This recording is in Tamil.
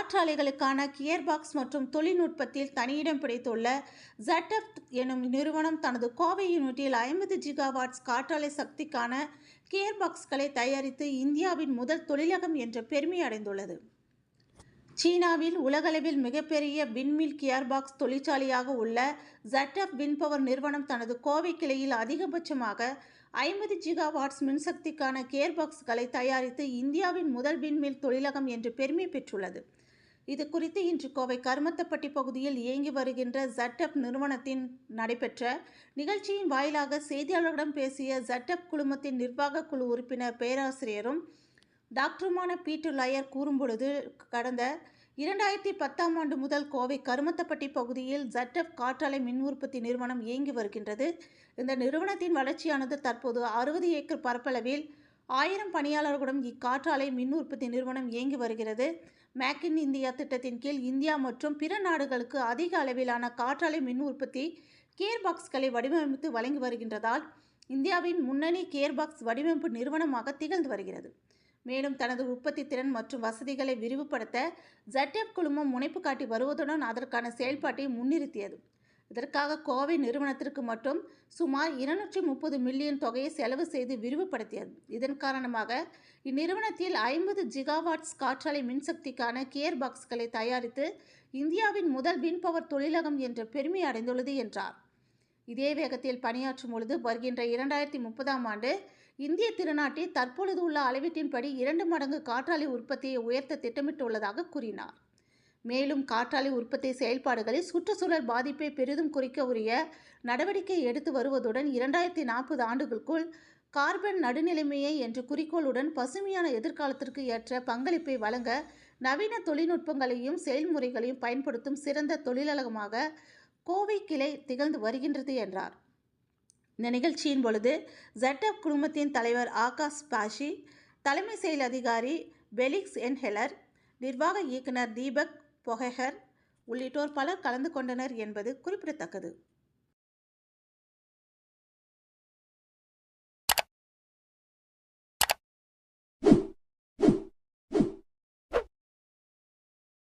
காற்றாலைகளுக்கான கியர்பாக்ஸ் மற்றும் தொழில்நுட்பத்தில் தனியிடம் பிடித்துள்ள ZF எனும் நிறுவனம் தனது கோவை யூனிட்டில் 50 ஜிகாவாட்ஸ் காற்றாலை சக்திக்கான கியர்பாக்ஸ்களை தயாரித்து இந்தியாவின் முதல் தொழிலகம் என்ற பெருமை அடைந்துள்ளது. சீனாவில் உலகளவில் மிகப்பெரிய விண்மில் கியர்பாக்ஸ் தொழிற்சாலையாக உள்ள ZF விண்பவர் நிறுவனம் தனது கோவை கிளையில் அதிகபட்சமாக 50 ஜிகாவாட்ஸ் மின்சக்திக்கான கியர்பாக்ஸ்களை தயாரித்து இந்தியாவின் முதல் விண்மில் தொழிலகம் என்று பெருமை பெற்றுள்ளது. இது குறித்து இன்று கோவை கருமத்தப்பட்டி பகுதியில் இயங்கி வருகின்ற ZF நிறுவனத்தின் நடைபெற்ற நிகழ்ச்சியின் வாயிலாக செய்தியாளர்களிடம் பேசிய ZF குழுமத்தின் நிர்வாக குழு உறுப்பினர் பேராசிரியரும் டாக்டருமான பீட்டர் லயர் கூறும்பொழுது, கடந்த 2010ஆம் ஆண்டு முதல் கோவை கருமத்தப்பட்டி பகுதியில் ZF காற்றாலை மின் உற்பத்தி நிறுவனம் இயங்கி வருகின்றது. இந்த நிறுவனத்தின் வளர்ச்சியானது தற்போது 60 ஏக்கர் பரப்பளவில் 1000 பணியாளர்களுடன் இக்காற்றாலை மின் உற்பத்தி நிறுவனம் இயங்கி வருகிறது. மேக் இன் இந்தியா திட்டத்தின் கீழ் இந்தியா மற்றும் பிற நாடுகளுக்கு அதிக அளவிலான காற்றாலை மின் உற்பத்தி கியர்பாக்ஸ்களை வடிவமைத்து வழங்கி வருகின்றதால் இந்தியாவின் முன்னணி கியர்பாக்ஸ் வடிவமைப்பு நிறுவனமாக திகழ்ந்து வருகிறது. மேலும் தனது உற்பத்தி திறன் மற்றும் வசதிகளை விரிவுபடுத்த ZF குழுமம் முனைப்பு காட்டி வருவதுடன் அதற்கான செயல்பாட்டை முன்னிறுத்தியது. இதற்காக கோவை நிறுவனத்திற்கு மட்டும் சுமார் 230 மில்லியன் தொகையை செலவு செய்து விரிவுபடுத்தியது. இதன் காரணமாக இந்நிறுவனத்தில் 50 ஜிகாவாட்ஸ் காற்றாலை மின்சக்திக்கான கியர்பாக்ஸ்களை தயாரித்து இந்தியாவின் முதல் விண்பவர் தொழிலகம் என்ற பெருமை அடைந்துள்ளது என்றார். இதே வேகத்தில் பணியாற்றும் பொழுது வருகின்ற 2030ஆம் ஆண்டு இந்திய திருநாட்டில் தற்பொழுது உள்ள அளவீட்டின்படி 2 மடங்கு காற்றாலை உற்பத்தியை உயர்த்த திட்டமிட்டுள்ளதாக கூறினார். மேலும் காற்றாலை உற்பத்தி செயல்பாடுகளில் சுற்றுச்சூழல் பாதிப்பை பெரிதும் குறைக்க உரிய நடவடிக்கை எடுத்து வருவதுடன் 2040 ஆண்டுகளுக்குள் கார்பன் நடுநிலைமையை என்ற குறிக்கோளுடன் பசுமையான எதிர்காலத்திற்கு ஏற்ற பங்களிப்பை வழங்க நவீன தொழில்நுட்பங்களையும் செயல்முறைகளையும் பயன்படுத்தும் சிறந்த தொழிலகமாக கோவை கிளை திகழ்ந்து வருகின்றது என்றார். இந்த நிகழ்ச்சியின் பொழுது ZF குழுமத்தின் தலைவர் ஆகாஷ் பாஷி, தலைமை செயல் அதிகாரி பெலிக்ஸ் என் ஹெலர், நிர்வாக இயக்குனர் தீபக் பொஹெகர் உள்ளிட்டோர் பலர் கலந்து கொண்டனர் என்பது குறிப்பிடத்தக்கது.